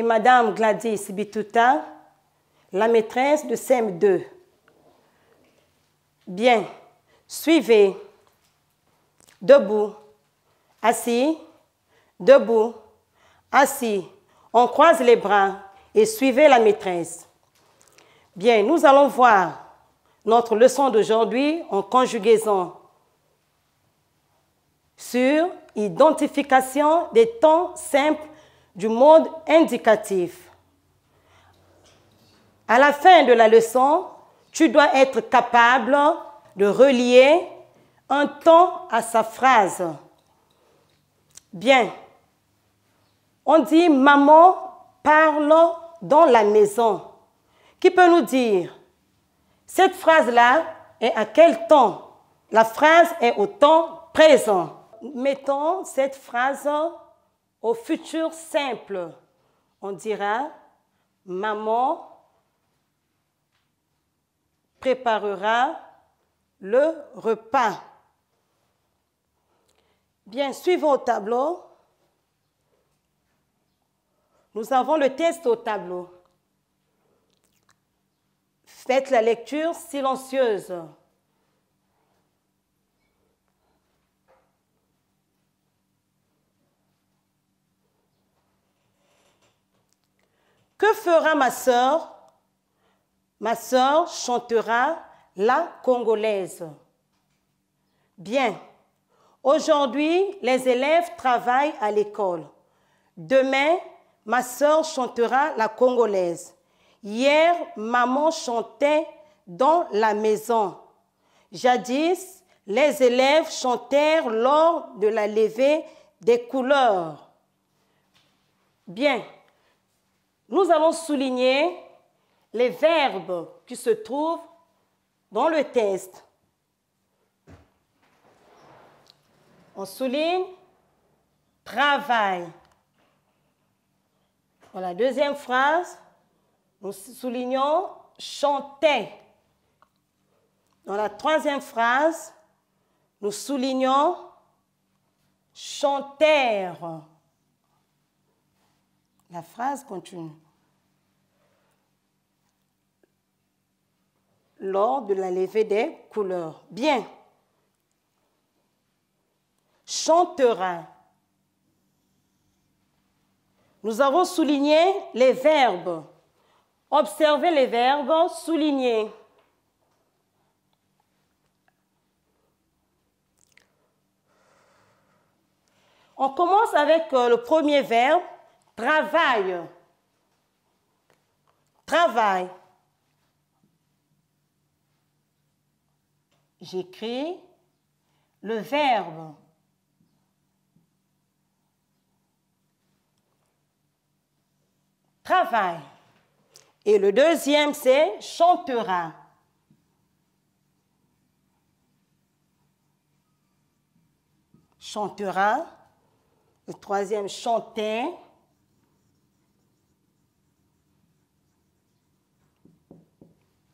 Madame Gladys Bituta, la maîtresse de CM2. Bien, suivez. Debout, assis, debout, assis. On croise les bras et suivez la maîtresse. Bien, nous allons voir notre leçon d'aujourd'hui en conjugaison sur identification des temps simples du mode indicatif. À la fin de la leçon, tu dois être capable de relier un temps à sa phrase. Bien. On dit « Maman parle dans la maison ». Qui peut nous dire cette phrase-là est à quel temps? La phrase est au temps présent. Mettons cette phrase au futur simple. On dira « Maman préparera le repas ». Bien, suivons au tableau. Nous avons le test au tableau. Faites la lecture silencieuse. Que fera ma sœur? Ma sœur chantera la congolaise. Bien. Aujourd'hui, les élèves travaillent à l'école. Demain, ma sœur chantera la congolaise. Hier, maman chantait dans la maison. Jadis, les élèves chantèrent lors de la levée des couleurs. Bien, nous allons souligner les verbes qui se trouvent dans le test. On souligne travail. Dans la deuxième phrase, nous soulignons chanter. Dans la troisième phrase, nous soulignons chantèrent. La phrase continue. Lors de la levée des couleurs. Bien. Chantera. Nous avons souligné les verbes. Observez les verbes soulignés. On commence avec le premier verbe, travail. Travail. J'écris le verbe. Travail. Et le deuxième, c'est chantera. Chantera. Le troisième, chanter.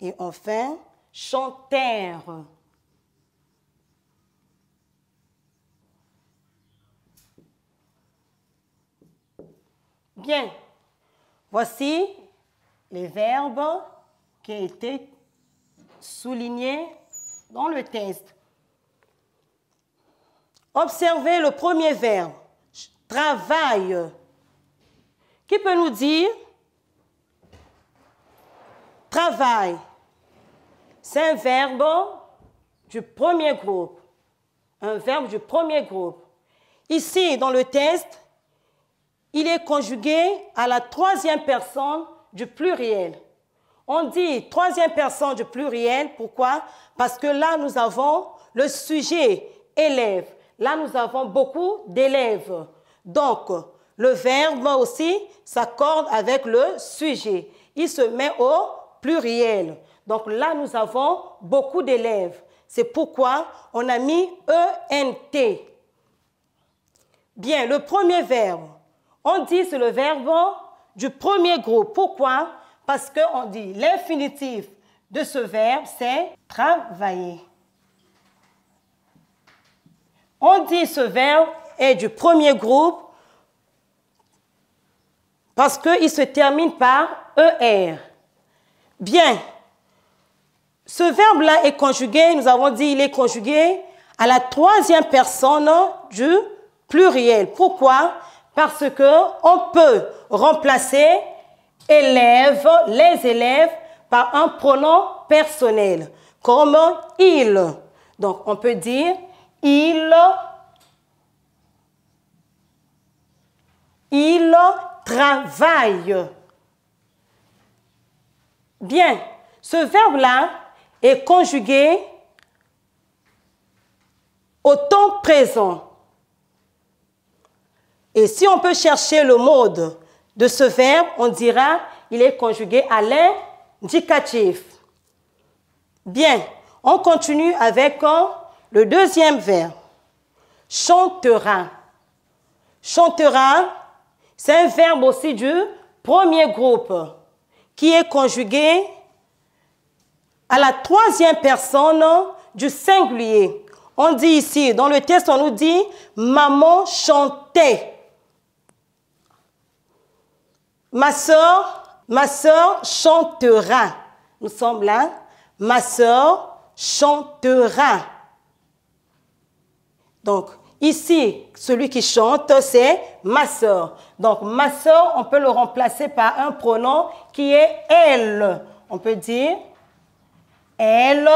Et enfin, chantèrent. Bien. Voici les verbes qui ont été soulignés dans le test. Observez le premier verbe, travail. Qui peut nous dire? Travail. C'est un verbe du premier groupe. Un verbe du premier groupe. Ici, dans le test, il est conjugué à la troisième personne du pluriel. On dit troisième personne du pluriel, pourquoi? Parce que là, nous avons le sujet élève. Là, nous avons beaucoup d'élèves. Donc, le verbe aussi s'accorde avec le sujet. Il se met au pluriel. Donc là, nous avons beaucoup d'élèves. C'est pourquoi on a mis ENT. Bien, le premier verbe. On dit c'est le verbe du premier groupe. Pourquoi? Parce qu'on dit l'infinitif de ce verbe, c'est travailler. On dit ce verbe est du premier groupe parce qu'il se termine par ER. Bien. Ce verbe-là est conjugué, nous avons dit, il est conjugué à la troisième personne du pluriel. Pourquoi? Parce qu'on peut remplacer élèves, les élèves, par un pronom personnel, comme il. Donc, on peut dire il travaille. Bien, ce verbe-là est conjugué au temps présent. Et si on peut chercher le mode de ce verbe, on dira qu'il est conjugué à l'indicatif. Bien, on continue avec le deuxième verbe. Chantera. Chantera, c'est un verbe aussi du premier groupe qui est conjugué à la troisième personne du singulier. On dit ici, dans le texte, on nous dit « maman chantait ». Ma sœur chantera. Nous sommes là. Ma sœur chantera. Donc, ici, celui qui chante, c'est ma sœur. Donc, ma sœur, on peut le remplacer par un pronom qui est elle. On peut dire elle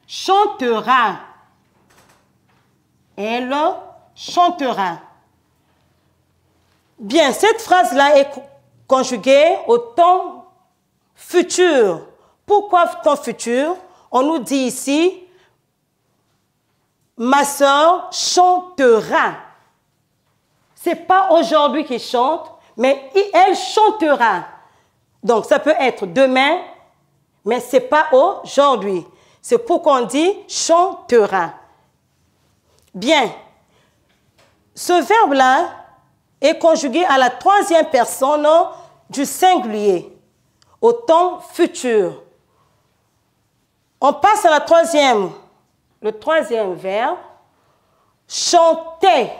chantera. Elle chantera. Bien, cette phrase-là est conjuguée au temps futur. Pourquoi temps futur? On nous dit ici, ma sœur chantera. Ce n'est pas aujourd'hui qu'il chante, mais elle chantera. Donc, ça peut être demain, mais ce n'est pas aujourd'hui. C'est pourquoi on dit chantera. Bien. Ce verbe-là est conjugué à la troisième personne du singulier, au temps futur. On passe à le troisième verbe, chanter.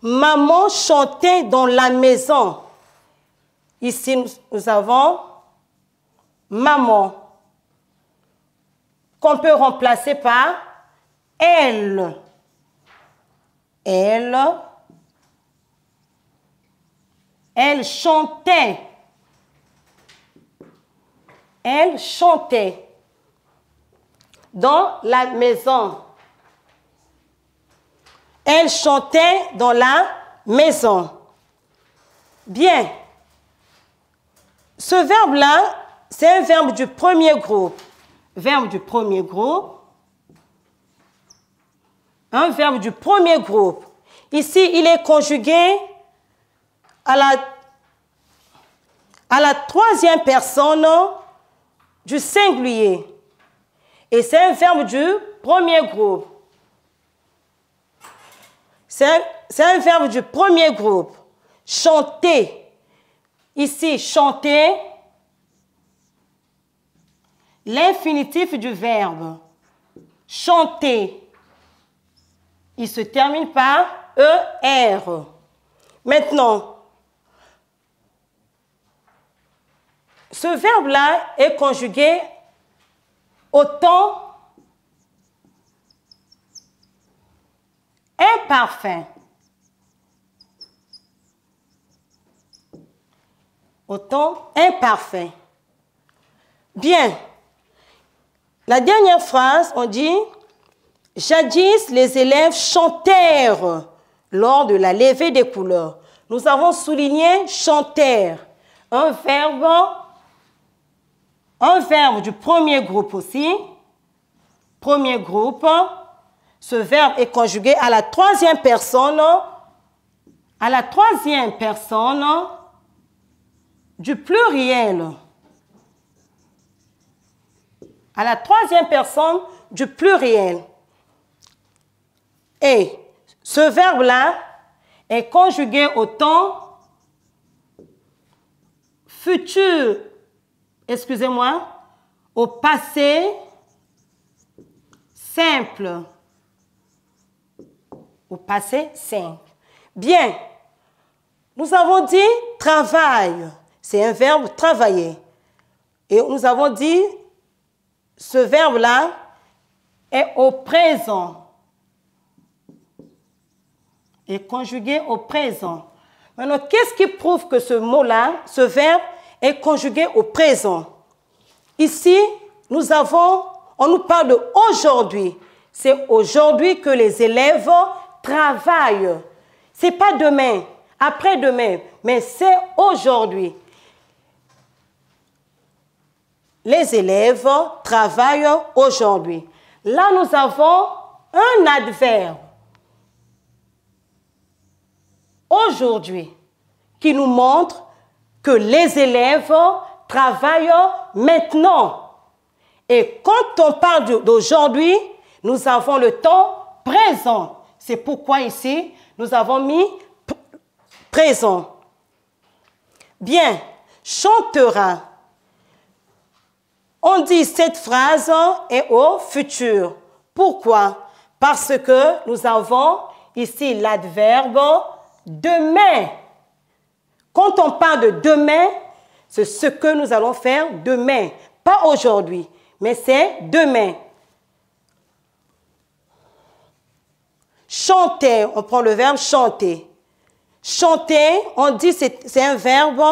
Maman chantait dans la maison. Ici, nous avons maman, qu'on peut remplacer par elle. Elle chantait. Elle chantait dans la maison. Elle chantait dans la maison. Bien. Ce verbe-là, c'est un verbe du premier groupe. Verbe du premier groupe. Un verbe du premier groupe. Ici, il est conjugué à la troisième personne du singulier. Et c'est un verbe du premier groupe. C'est un verbe du premier groupe. Chanter. Ici, chanter. L'infinitif du verbe. Chanter. Il se termine par ER. Maintenant, ce verbe-là est conjugué au temps imparfait. Au temps imparfait. Bien. La dernière phrase, on dit « Jadis, les élèves chantèrent lors de la levée des couleurs. » Nous avons souligné « chantèrent », un verbe du premier groupe aussi. Premier groupe. Ce verbe est conjugué à la troisième personne. À la troisième personne du pluriel. À la troisième personne du pluriel. Et ce verbe-là est conjugué au temps futur, excusez-moi, au passé simple. Au passé simple. Bien, Nous avons dit travail. C'est un verbe travailler. Et nous avons dit ce verbe-là est au présent. Est conjugué au présent. Maintenant, qu'est-ce qui prouve que ce mot-là, ce verbe, est conjugué au présent? Ici, on nous parle de aujourd'hui. C'est aujourd'hui que les élèves travaillent. Ce n'est pas demain, après-demain, mais c'est aujourd'hui. Les élèves travaillent aujourd'hui. Là, nous avons un adverbe. Aujourd'hui, qui nous montre que les élèves travaillent maintenant. Et quand on parle d'aujourd'hui, nous avons le temps présent. C'est pourquoi ici, nous avons mis présent. Bien, chantera. On dit cette phrase est au futur. Pourquoi? Parce que nous avons ici l'adverbe demain. Quand on parle de demain, c'est ce que nous allons faire demain. Pas aujourd'hui, mais c'est demain. Chanter, on prend le verbe chanter. Chanter, on dit c'est un verbe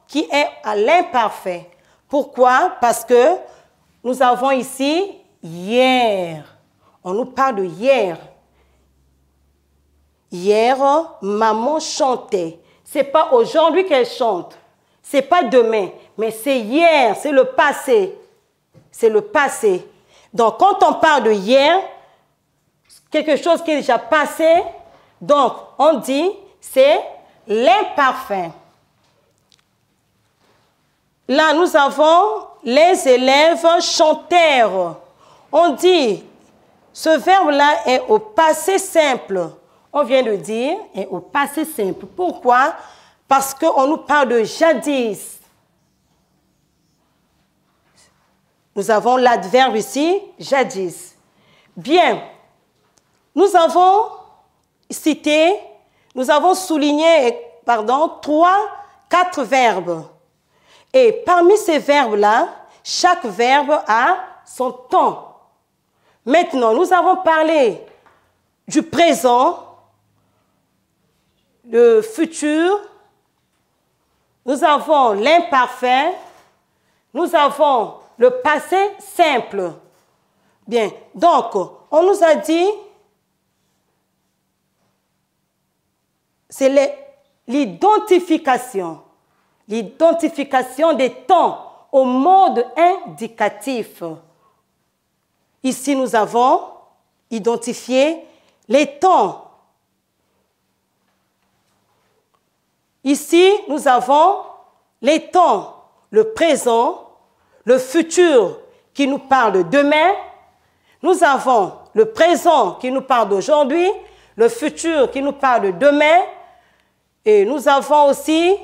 qui est à l'imparfait. Pourquoi? Parce que nous avons ici hier. On nous parle de hier. Hier, maman chantait. Ce n'est pas aujourd'hui qu'elle chante. Ce n'est pas demain, mais c'est hier, c'est le passé. C'est le passé. Donc, quand on parle de hier, quelque chose qui est déjà passé, donc on dit c'est l'imparfait. Là, nous avons les élèves chantèrent. On dit, ce verbe-là est au passé simple. On vient de dire, est au passé simple. Pourquoi? Parce qu'on nous parle de jadis. Nous avons l'adverbe ici, jadis. Bien, nous avons cité, nous avons souligné, quatre verbes. Et parmi ces verbes-là, chaque verbe a son temps. Maintenant, nous avons parlé du présent, le futur, nous avons l'imparfait, nous avons le passé simple. Bien, donc, on nous a dit, c'est l'identification. L'identification des temps au mode indicatif. Ici, nous avons identifié les temps. Ici, nous avons les temps, le présent, le futur qui nous parle de demain. Nous avons le présent qui nous parle d'aujourd'hui, le futur qui nous parle de demain. Et nous avons aussi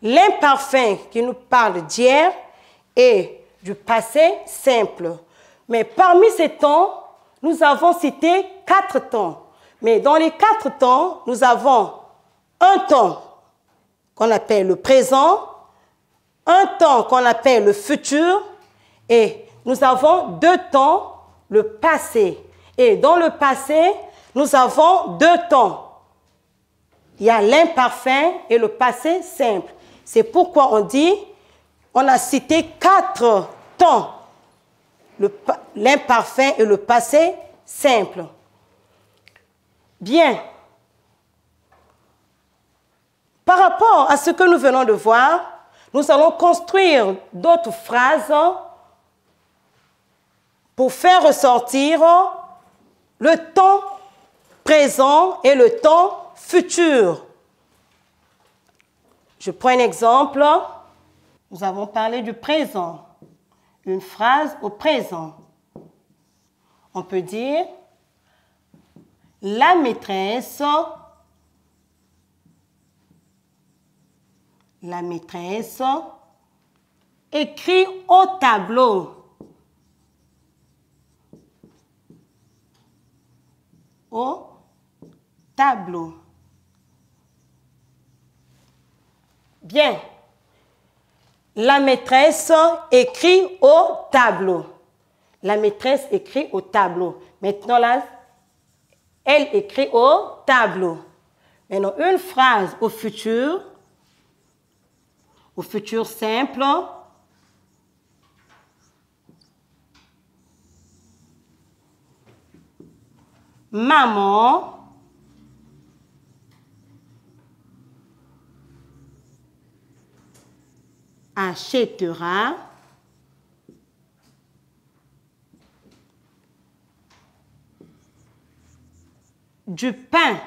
l'imparfait qui nous parle d'hier et du passé simple. Mais parmi ces temps, nous avons cité 4 temps. Mais dans les 4 temps, nous avons un temps qu'on appelle le présent, un temps qu'on appelle le futur, et nous avons 2 temps, le passé. Et dans le passé, nous avons 2 temps. Il y a l'imparfait et le passé simple. C'est pourquoi on dit, on a cité 4 temps, l'imparfait et le passé simple. Bien. Par rapport à ce que nous venons de voir, nous allons construire d'autres phrases pour faire ressortir le temps présent et le temps futur. Je prends un exemple. Nous avons parlé du présent. Une phrase au présent. On peut dire la maîtresse écrit au tableau. Au tableau. Bien. La maîtresse écrit au tableau. La maîtresse écrit au tableau. Maintenant, là, elle écrit au tableau. Maintenant, une phrase au futur simple. Maman achètera du pain.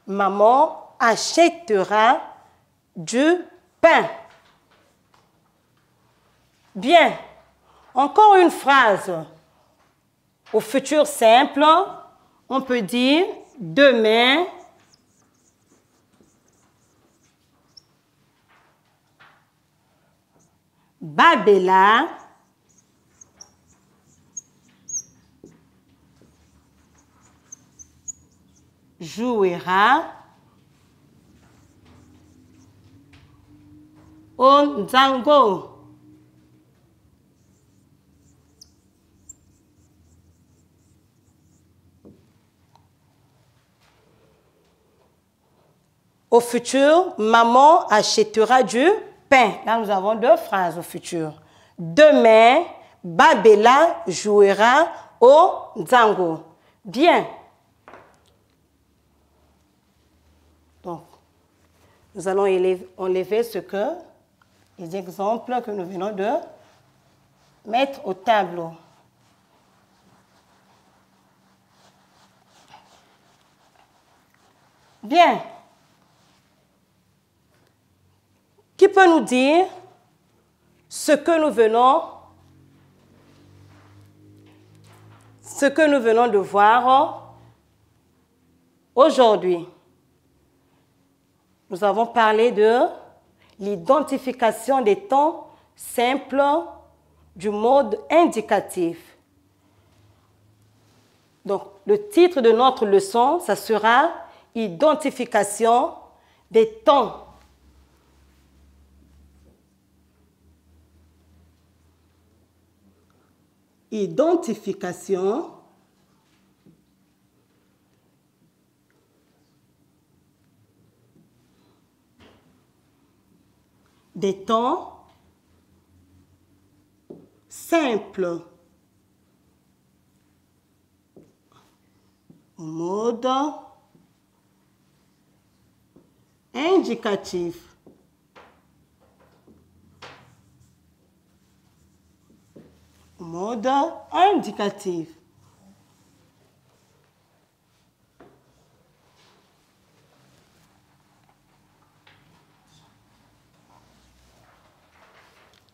Maman achètera du pain. Bien. Encore une phrase au futur simple. On peut dire demain Babella jouera au Nzango. Au futur, maman achètera du pain. Là, nous avons deux phrases au futur. Demain, Babella jouera au Nzango. Bien. Donc, nous allons enlever les exemples que nous venons de mettre au tableau. Bien. Qui peut nous dire ce que nous venons de voir aujourd'hui? Nous avons parlé de l'identification des temps simples du mode indicatif. Donc, le titre de notre leçon, ça sera « Identification des temps ». Identification des temps simples au mode indicatif. Mode indicatif.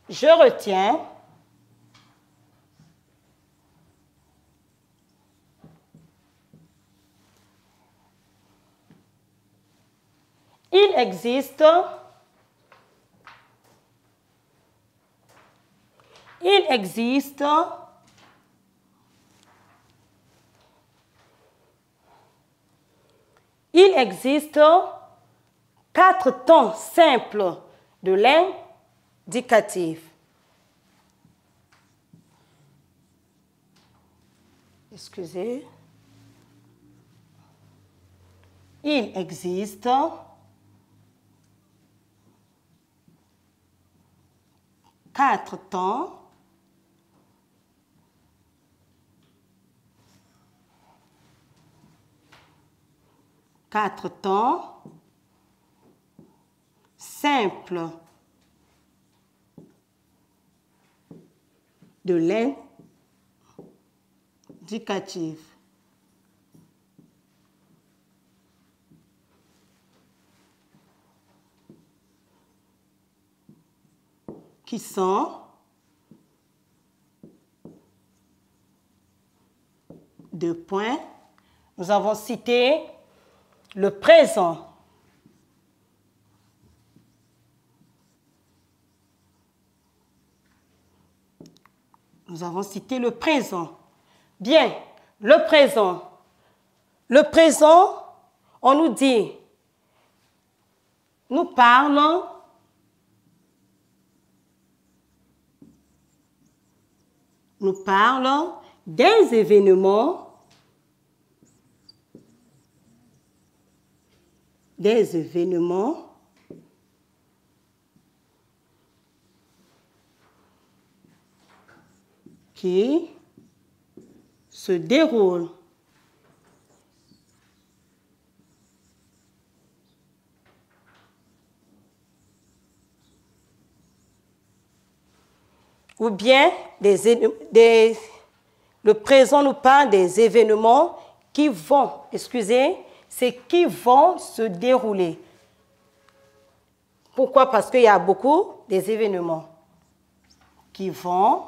Je retiens il existe quatre temps simples de l'indicatif. Excusez. Il existe quatre temps simples de l'indicatif. Qui sont deux points. Nous avons cité le présent. Nous avons cité le présent. Bien, le présent. Le présent, on nous dit nous parle des événements qui se déroulent ou bien le présent nous parle des événements qui vont, c'est qui vont se dérouler. Pourquoi? Parce qu'il y a beaucoup des événements qui vont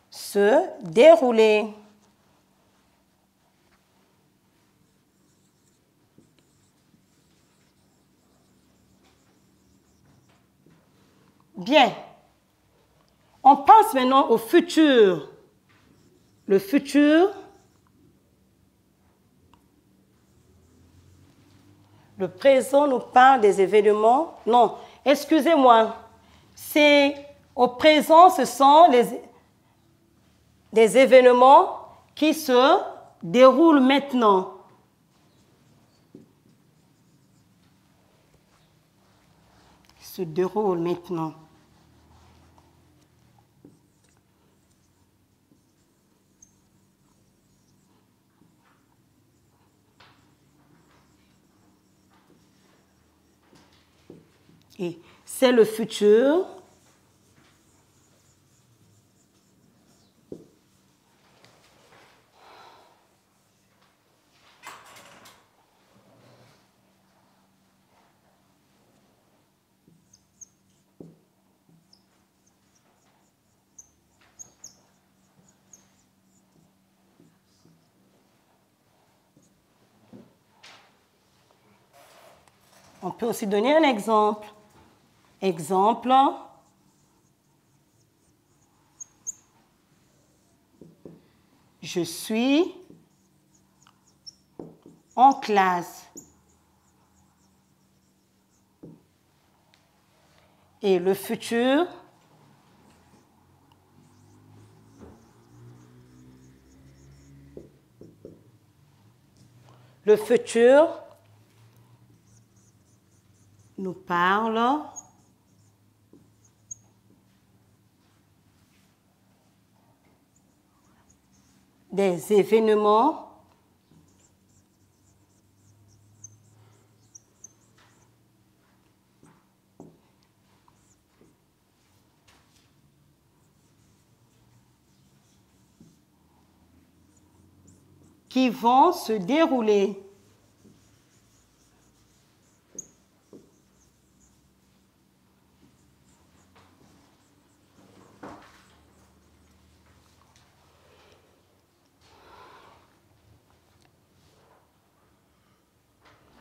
se dérouler. Bien. On passe maintenant au futur. Le futur, le présent nous parle des événements. Non, excusez-moi. C'est au présent, ce sont des événements qui se déroulent maintenant. Se déroulent maintenant. Et c'est le futur. On peut aussi donner un exemple. Exemple, je suis en classe. Et le futur, nous parle des événements qui vont se dérouler.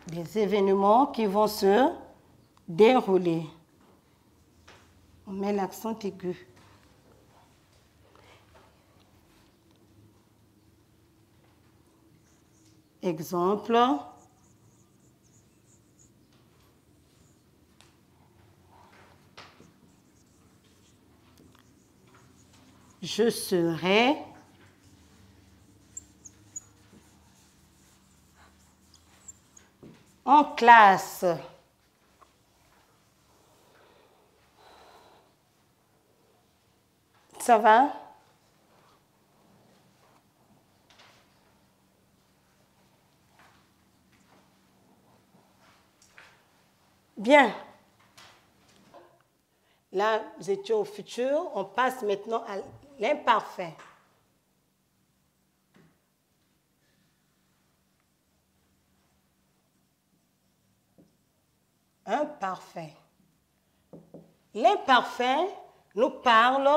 Des événements qui vont se dérouler. On met l'accent aigu. Exemple, je serai en classe. Ça va? Bien. Là, nous étions au futur. On passe maintenant à l'imparfait. Imparfait. L'imparfait nous parle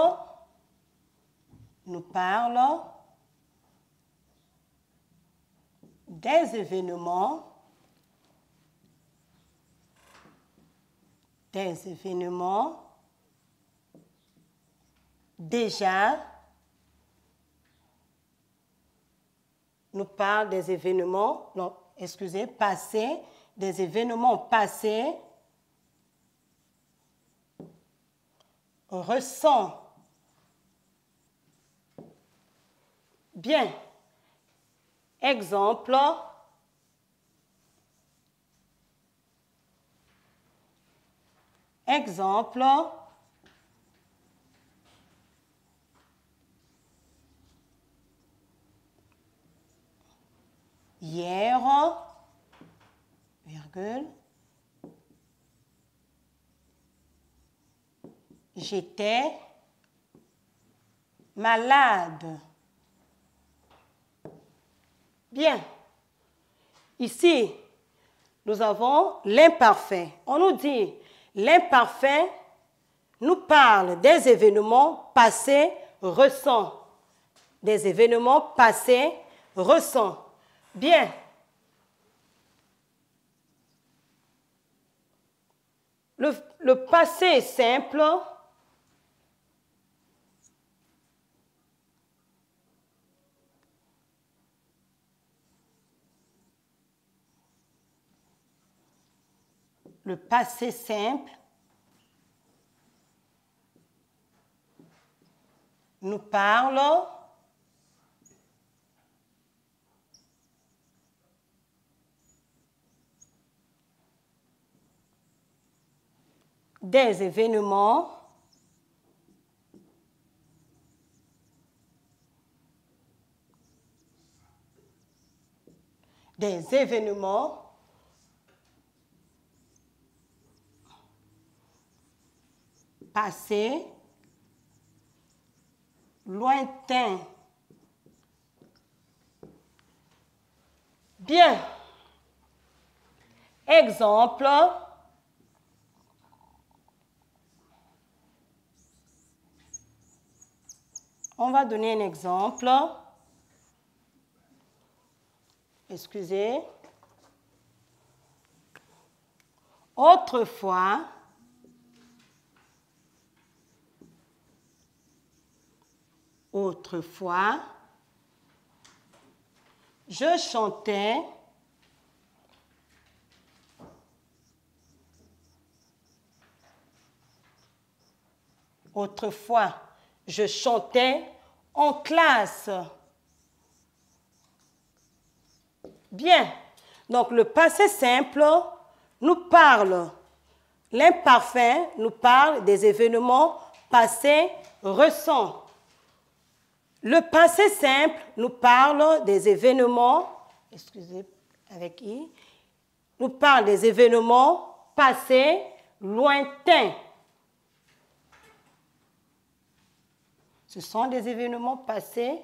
des événements déjà, nous parle des événements, non, excusez, passés, des événements passés, ressent. Bien. Exemple. Exemple. Hier, virgule, j'étais malade. Bien. Ici, nous avons l'imparfait. On nous dit, l'imparfait nous parle des événements passés récents. Des événements passés récents. Bien. Le passé simple nous parle des événements passés lointains. Bien. Exemple. On va donner un exemple. Excusez. Autrefois, je chantais en classe. Bien. Donc, le passé simple nous parle. L'imparfait nous parle des événements passés récents. Le passé simple nous parle des événements, avec I, nous parle des événements passés lointains. Ce sont des événements passés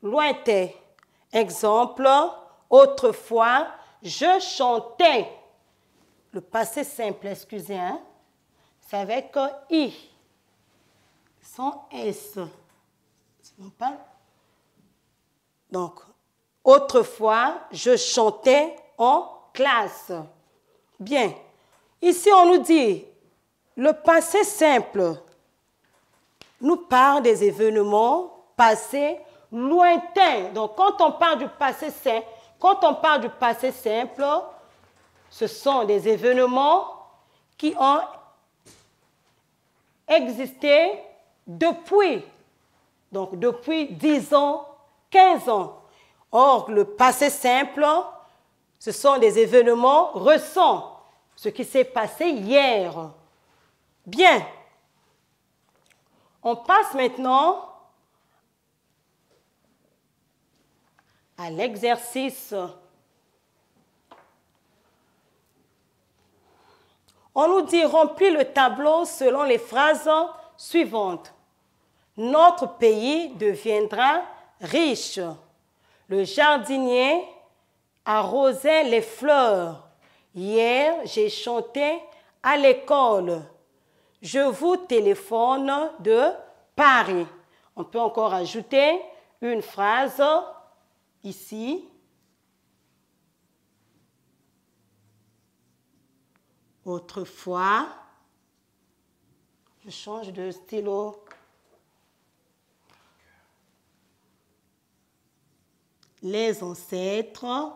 lointains. Exemple, autrefois, je chantais. Le passé simple, excusez, hein, c'est avec I, sans S. Donc, autrefois, je chantais en classe. Bien. Ici, on nous dit, le passé simple nous parle des événements passés lointains. Donc, quand on parle du passé simple, ce sont des événements qui ont existé depuis. Donc, depuis 10 ans, 15 ans. Or, le passé simple, ce sont des événements récents, ce qui s'est passé hier. Bien. On passe maintenant à l'exercice. On nous dit remplir le tableau selon les phrases suivantes. Notre pays deviendra riche. Le jardinier arrosait les fleurs. Hier, j'ai chanté à l'école. Je vous téléphone de Paris. On peut encore ajouter une phrase ici. Autrefois, je change de stylo. Les ancêtres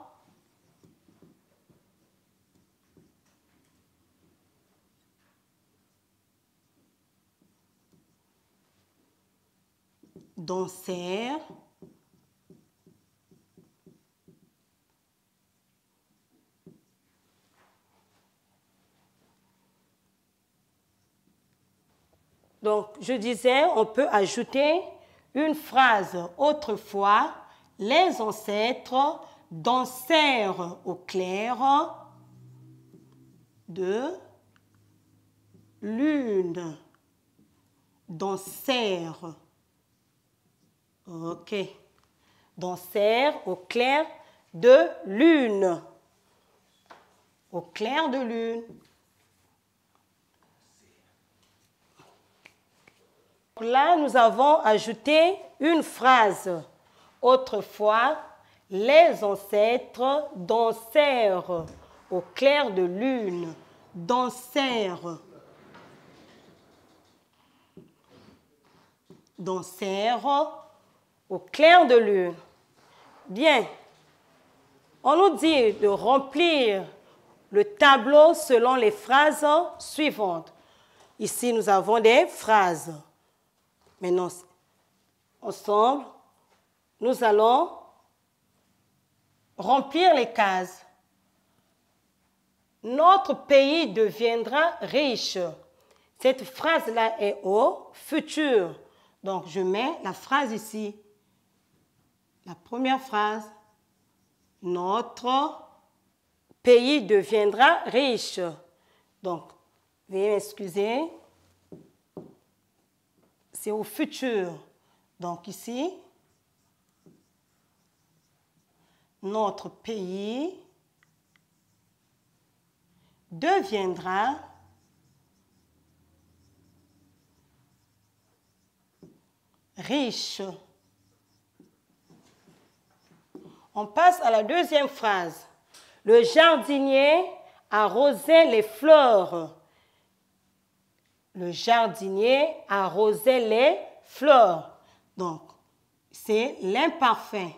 dansèrent, donc, je disais, on peut ajouter une phrase. Autrefois, les ancêtres dansèrent au clair de lune. Dansèrent. OK. Dansèrent au clair de lune. Au clair de lune. Là, nous avons ajouté une phrase. Autrefois, les ancêtres dansèrent au clair de lune. Dansèrent. Dansèrent au clair de lune. Bien. On nous dit de remplir le tableau selon les phrases suivantes. Ici, nous avons des phrases. Maintenant, ensemble, nous allons remplir les cases. Notre pays deviendra riche. Cette phrase-là est au futur. Donc, je mets la phrase ici. La première phrase. Notre pays deviendra riche. Donc, veuillez m'excuser. C'est au futur. Donc ici, notre pays deviendra riche. On passe à la deuxième phrase. Le jardinier arrosait les fleurs. Le jardinier arrosait les fleurs. Donc, c'est l'imparfait.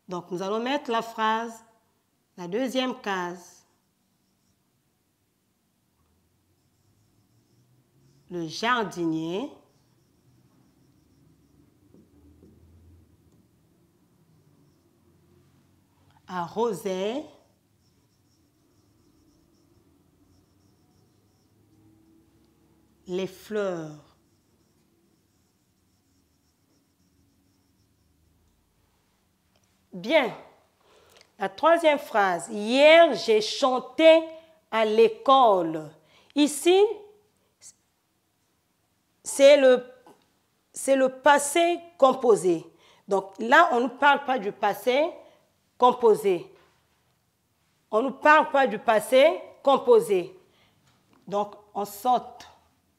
Donc, nous allons mettre la phrase, la deuxième case. Le jardinier arrosait les fleurs. Bien. La troisième phrase. Hier, j'ai chanté à l'école. Ici, c'est le passé composé. Donc là, on ne parle pas du passé composé. On ne parle pas du passé composé. Donc, on saute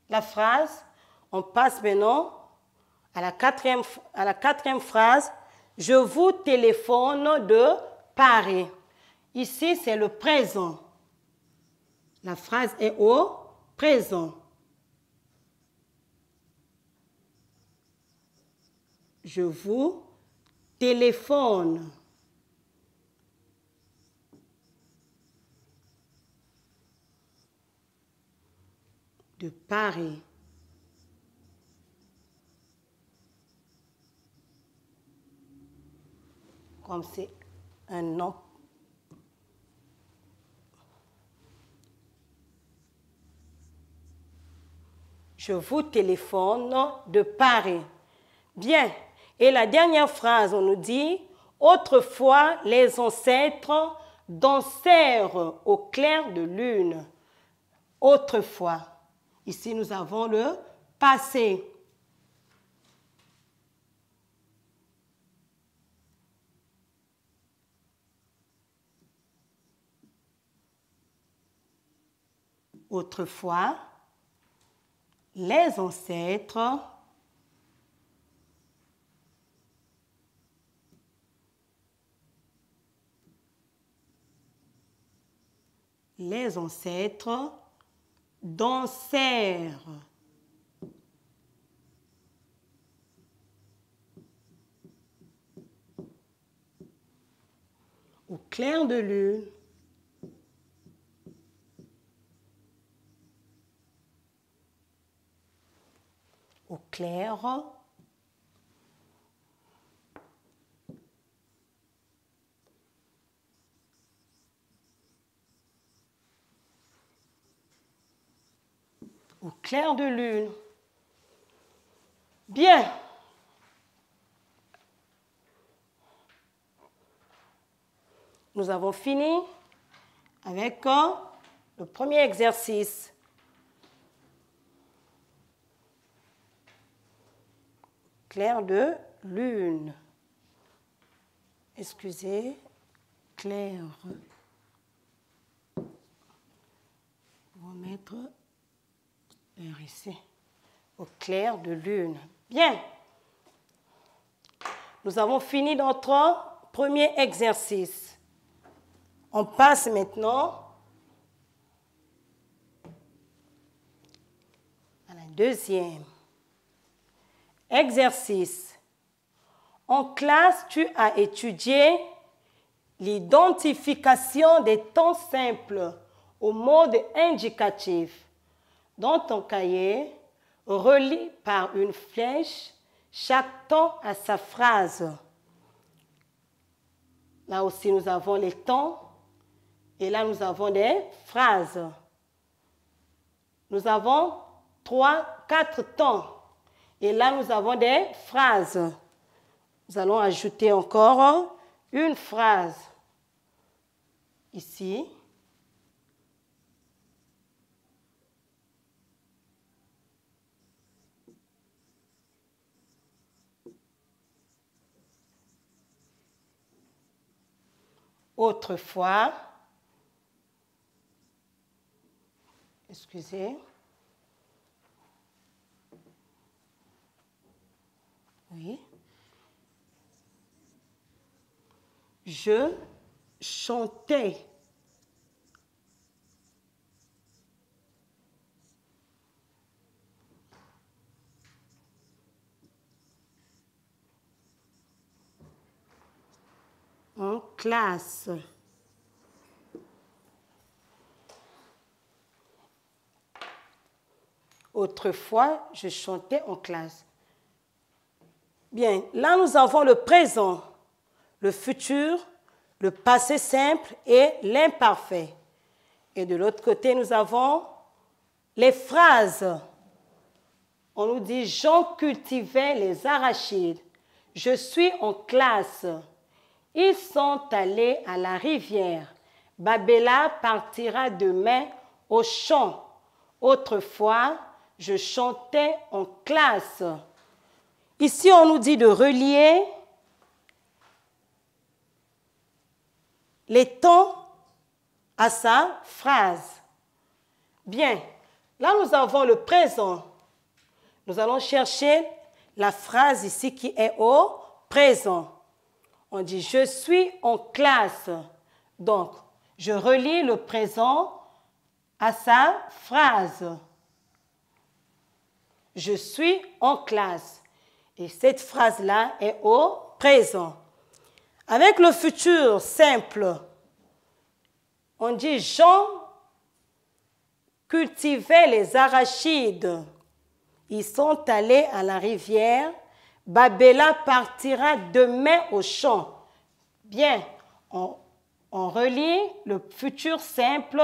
la phrase. On passe maintenant à la quatrième phrase. Je vous téléphone de Paris. Ici, c'est le présent. La phrase est au présent. Je vous téléphone. De Paris. Comme c'est un nom. Je vous téléphone de Paris. Bien. Et la dernière phrase, on nous dit, autrefois, les ancêtres dansèrent au clair de lune. Autrefois. Ici, nous avons le passé. Autrefois, les ancêtres dansèrent au clair de lune. Au clair Au clair de lune. Bien. Nous avons fini avec le premier exercice. Clair de lune. Excusez, clair. On va mettre l'air ici. Au clair de lune. Bien. Nous avons fini notre premier exercice. On passe maintenant à la deuxième. Exercice. En classe, tu as étudié l'identification des temps simples au mode indicatif. Dans ton cahier, relie par une flèche chaque temps à sa phrase. Là aussi, nous avons les temps et là, nous avons des phrases. Nous avons 4 temps. Et là, nous avons des phrases. Nous allons ajouter encore une phrase. Ici. Autrefois. Excusez. Oui. Je chantais. En classe. Autrefois, je chantais en classe. Bien, là nous avons le présent, le futur, le passé simple et l'imparfait. Et de l'autre côté, nous avons les phrases. On nous dit « Jean cultivait les arachides. Je suis en classe. Ils sont allés à la rivière. Babella partira demain au champ. Autrefois, je chantais en classe. » Ici, on nous dit de relier les temps à sa phrase. Bien, là, nous avons le présent. Nous allons chercher la phrase ici qui est au présent. On dit « Je suis en classe ». Donc, je relie le présent à sa phrase. Je suis en classe. Et cette phrase-là est au présent. Avec le futur simple, on dit « Jean cultivait les arachides. Ils sont allés à la rivière. Babella partira demain au champ. » Bien, on relie le futur simple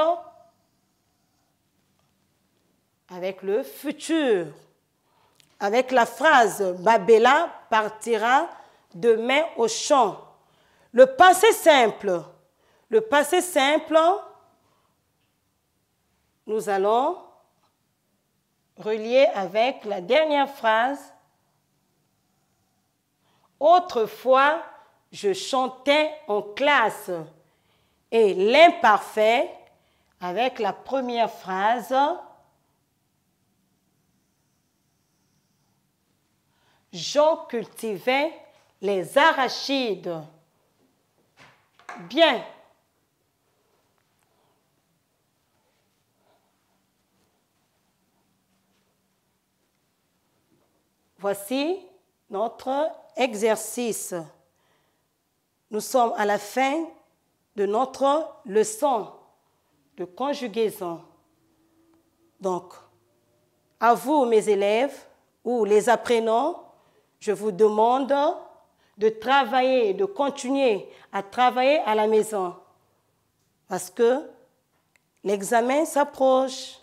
avec le futur. Avec la phrase « Babella partira demain au champ ». Le passé simple. Le passé simple, nous allons relier avec la dernière phrase. Autrefois, je chantais en classe. Et l'imparfait avec la première phrase. Jean cultivait les arachides. Bien. Voici notre exercice. Nous sommes à la fin de notre leçon de conjugaison. Donc, à vous, mes élèves, ou les apprenants, je vous demande de travailler, de continuer à travailler à la maison parce que l'examen s'approche.